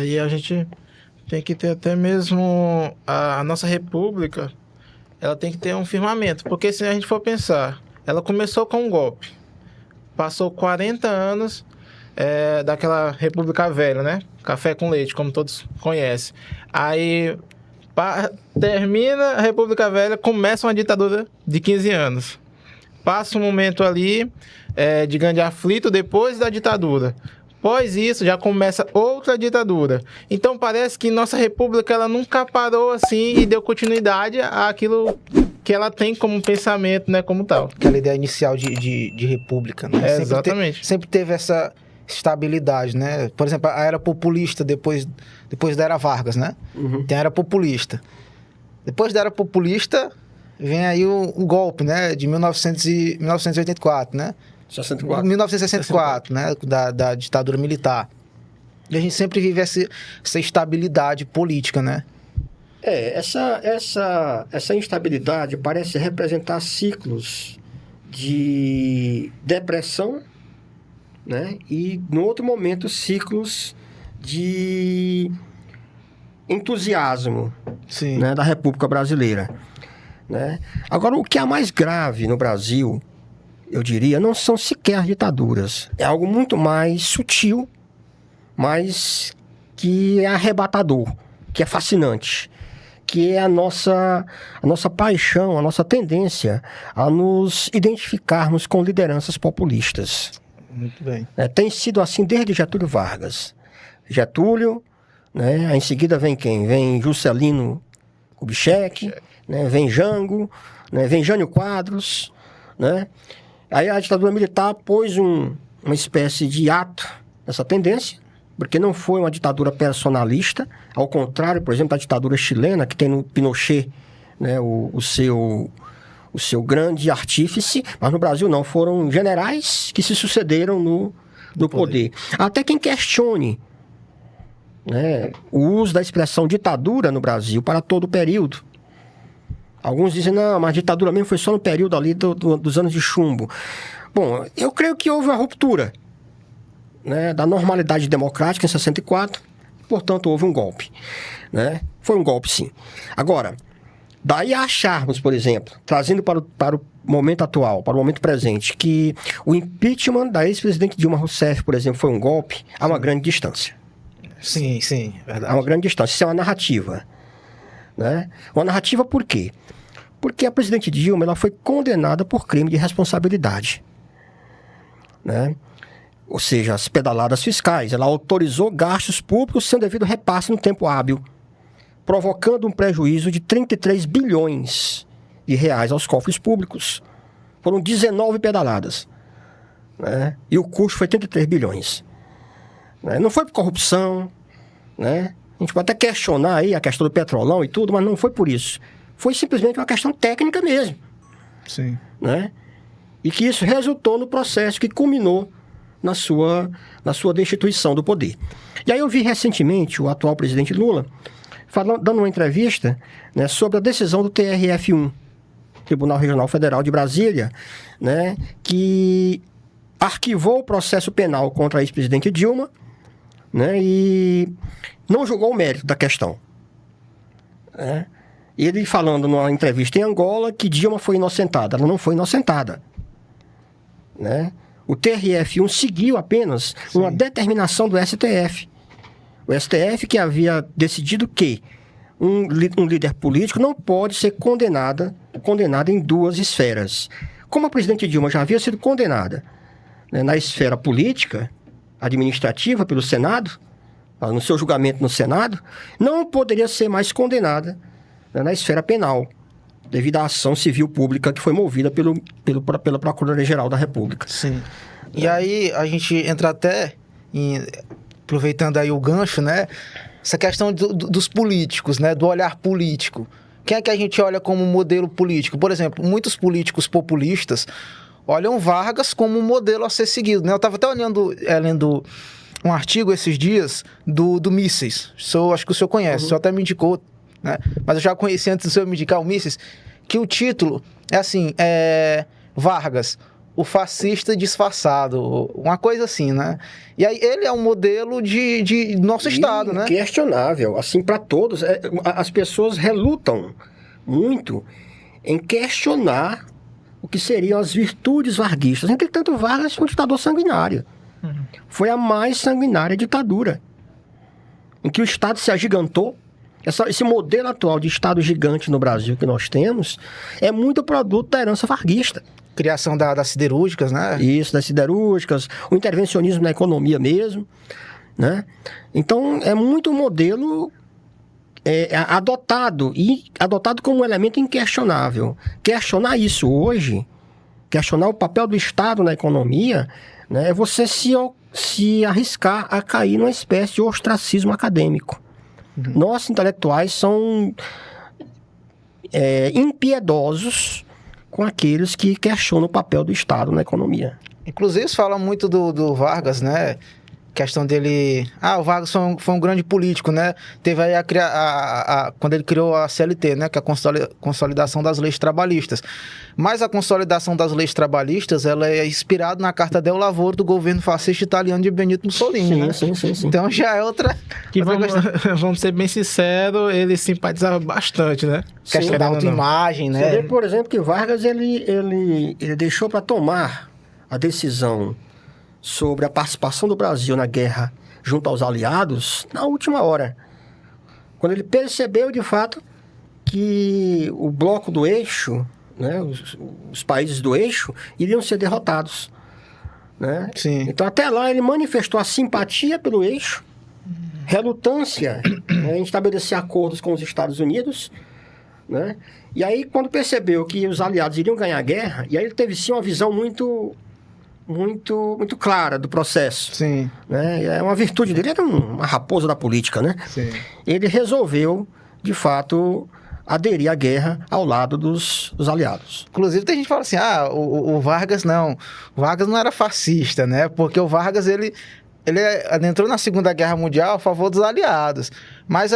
E a gente tem que ter até mesmo a nossa república, ela tem que ter um firmamento, porque se a gente for pensar, ela começou com um golpe, passou 40 anos daquela República Velha, né? Café com leite, como todos conhecem. Aí termina a República Velha, começa uma ditadura de 15 anos. Passa um momento ali de grande aflito depois da ditadura. Após isso, já começa outra ditadura. Então, parece que nossa república ela nunca parou assim e deu continuidade àquilo que ela tem como pensamento, né, como tal. Aquela ideia inicial de república, né? Exatamente. Sempre teve essa estabilidade, né? Por exemplo, a era populista depois da era Vargas, né? Uhum. Tem a era populista. Depois da era populista, vem aí o golpe, né? De 1984, né? 64. 1964, né? Da ditadura militar. E a gente sempre vive essa estabilidade política, né? Essa instabilidade parece representar ciclos de depressão, né? E, no outro momento, ciclos de entusiasmo, Sim. né? Da República Brasileira, né? Agora, o que é mais grave no Brasil, eu diria, não são sequer ditaduras. É algo muito mais sutil, mas que é arrebatador, que é fascinante, que é a nossa paixão, a nossa tendência a nos identificarmos com lideranças populistas. Muito bem. Tem sido assim desde Getúlio Vargas. Getúlio, né? Aí em seguida vem quem? Vem Juscelino Kubitschek, né? Vem Jango, né? Vem Jânio Quadros, né? Aí a ditadura militar pôs uma espécie de ato nessa tendência, porque não foi uma ditadura personalista, ao contrário, por exemplo, da ditadura chilena, que tem no Pinochet, né, o seu grande artífice, mas no Brasil não, foram generais que se sucederam no poder. Até quem questione, né, o uso da expressão ditadura no Brasil para todo o período. Alguns dizem, não, mas a ditadura mesmo foi só no período ali dos anos de chumbo. Bom, eu creio que houve uma ruptura, né, da normalidade democrática em 64, portanto houve um golpe, né? Foi um golpe, sim. Agora, daí a acharmos, por exemplo, trazendo para o momento atual, para o momento presente, que o impeachment da ex-presidente Dilma Rousseff, por exemplo, foi um golpe, há uma grande distância. Sim, verdade. Há uma grande distância. Isso é uma narrativa, né? Uma narrativa por quê? Porque a presidente Dilma ela foi condenada por crime de responsabilidade, né? Ou seja, as pedaladas fiscais. Ela autorizou gastos públicos sem devido repasse no tempo hábil, provocando um prejuízo de 33 bilhões de reais aos cofres públicos. Foram 19 pedaladas, né? E o custo foi 33 bilhões. Né? Não foi por corrupção, né? A gente pode até questionar aí a questão do petrolão e tudo, mas não foi por isso. Foi simplesmente uma questão técnica mesmo. Sim. Né? E que isso resultou no processo que culminou na sua destituição do poder. E aí eu vi recentemente o atual presidente Lula dando uma entrevista, né, sobre a decisão do TRF1, Tribunal Regional Federal de Brasília, né, que arquivou o processo penal contra a ex-presidente Dilma, né, e não julgou o mérito da questão. Né? Ele falando numa entrevista em Angola que Dilma foi inocentada. Ela não foi inocentada. Né? O TRF1 seguiu apenas uma determinação do STF. O STF que havia decidido que um líder político não pode ser condenado em duas esferas. Como a presidente Dilma já havia sido condenada, né, na esfera política, administrativa pelo Senado, no seu julgamento no Senado, não poderia ser mais condenada, né, na esfera penal, devido à ação civil pública que foi movida pela Procuradoria-Geral da República. Sim. E aí a gente entra até, aproveitando aí o gancho, né? Essa questão dos políticos, né? Do olhar político. Quem é que a gente olha como modelo político? Por exemplo, muitos políticos populistas olham Vargas como um modelo a ser seguido, né? Eu estava até lendo um artigo esses dias do Mises. Acho que o senhor conhece, o senhor até me indicou, né? Mas eu já conheci antes do senhor me indicar o Mises, que o título é assim, Vargas, o fascista disfarçado, uma coisa assim, né? E aí ele é um modelo de nosso Estado, né? Questionável, assim, para todos. As pessoas relutam muito em questionar o que seriam as virtudes varguistas. Entretanto, Vargas foi um ditador sanguinário. Foi a mais sanguinária ditadura, em que o Estado se agigantou. Esse modelo atual de Estado gigante no Brasil que nós temos é muito produto da herança varguista. Criação das siderúrgicas, né? Isso, das siderúrgicas, o intervencionismo na economia mesmo, né? Então, é muito um modelo adotado como um elemento inquestionável. Questionar isso hoje, questionar o papel do Estado na economia, né, é você se arriscar a cair numa espécie de ostracismo acadêmico. Nossos intelectuais são impiedosos com aqueles que questionam o papel do Estado na economia. Inclusive, se fala muito do Vargas, né? Questão dele... o Vargas foi um grande político, né? Teve aí quando ele criou a CLT, né? Que é a consolidação das leis trabalhistas. Mas a consolidação das leis trabalhistas, ela é inspirada na Carta del Lavoro do governo fascista italiano de Benito Mussolini, né? Sim. Então já é outra... Que vamos ser bem sinceros, ele simpatizava bastante, né? Questão da autoimagem, né? Você vê, por exemplo, que Vargas ele deixou para tomar a decisão sobre a participação do Brasil na guerra junto aos aliados na última hora. Quando ele percebeu, de fato, que o bloco do eixo, né, os países do eixo, iriam ser derrotados. Né? Sim. Então, até lá, ele manifestou a simpatia pelo eixo, relutância, né, em estabelecer acordos com os Estados Unidos, né? E aí, quando percebeu que os aliados iriam ganhar a guerra, e aí ele teve, sim, uma visão muito clara do processo. Sim. Né? É uma virtude dele, era uma raposa da política, né? Sim. Ele resolveu, de fato, aderir à guerra ao lado dos aliados. Inclusive, tem gente que fala assim, o Vargas não. O Vargas não era fascista, né? Porque o Vargas, ele entrou na Segunda Guerra Mundial a favor dos aliados. Mas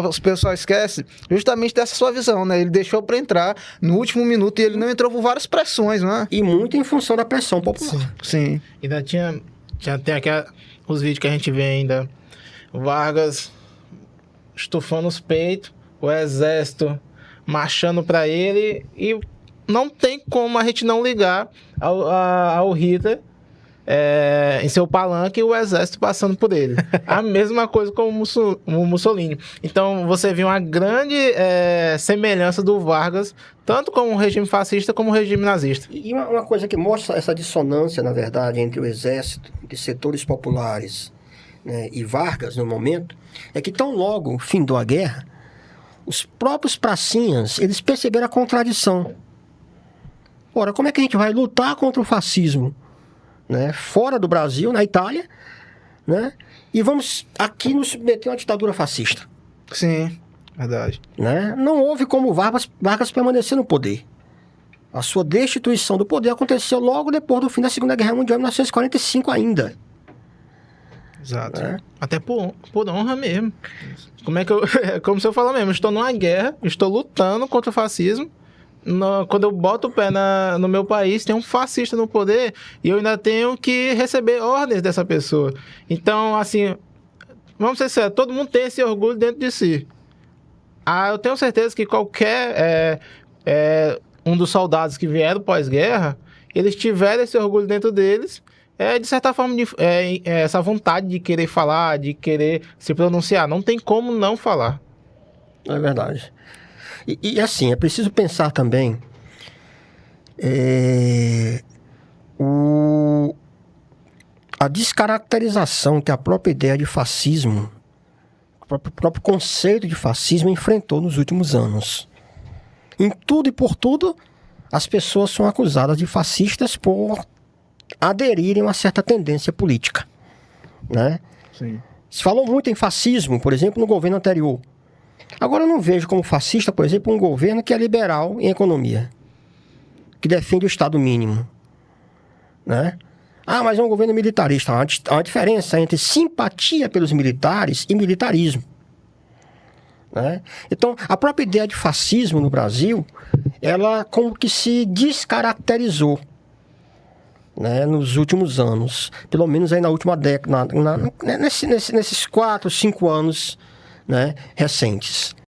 os pessoal esquecem justamente dessa sua visão, né? Ele deixou para entrar no último minuto e ele não entrou por várias pressões, né? E muito em função da pressão popular. Sim. Ainda tem os vídeos que a gente vê ainda. O Vargas estufando os peitos, o exército marchando para ele, e não tem como a gente não ligar ao Hitler em seu palanque e o exército passando por ele. A mesma coisa com o Mussolini. Então, você vê uma grande semelhança do Vargas, tanto com o regime fascista como o regime nazista. E uma coisa que mostra essa dissonância, na verdade, entre o exército, entre setores populares, né, e Vargas, no momento, é que tão logo findou a guerra, os próprios pracinhas, eles perceberam a contradição. Ora, como é que a gente vai lutar contra o fascismo, né, fora do Brasil, na Itália, né, e vamos aqui nos submeter a uma ditadura fascista? Sim, verdade. Né? Não houve como Vargas permanecer no poder. A sua destituição do poder aconteceu logo depois do fim da Segunda Guerra Mundial, em 1945 ainda. Exato. Né? Até por honra mesmo. Como se eu falar mesmo, estou numa guerra, estou lutando contra o fascismo. Quando eu boto o pé no meu país, tem um fascista no poder e eu ainda tenho que receber ordens dessa pessoa. Então, assim, vamos ser sérios, todo mundo tem esse orgulho dentro de si. Eu tenho certeza que qualquer um dos soldados que vieram pós-guerra, eles tiveram esse orgulho dentro deles, de certa forma, essa vontade de querer falar, de querer se pronunciar. Não tem como não falar. É verdade. E assim, é preciso pensar também a descaracterização que a própria ideia de fascismo, o próprio conceito de fascismo enfrentou nos últimos anos. Em tudo e por tudo, as pessoas são acusadas de fascistas por aderirem a uma certa tendência política, né? Sim. Se falou muito em fascismo, por exemplo, no governo anterior. Agora eu não vejo como fascista, por exemplo, um governo que é liberal em economia, que defende o Estado mínimo, né? Mas é um governo militarista. Há uma diferença entre simpatia pelos militares e militarismo, né? Então, a própria ideia de fascismo no Brasil, ela como que se descaracterizou, né, nos últimos anos, pelo menos aí na última década, nesses 4, 5 anos, né, recentes.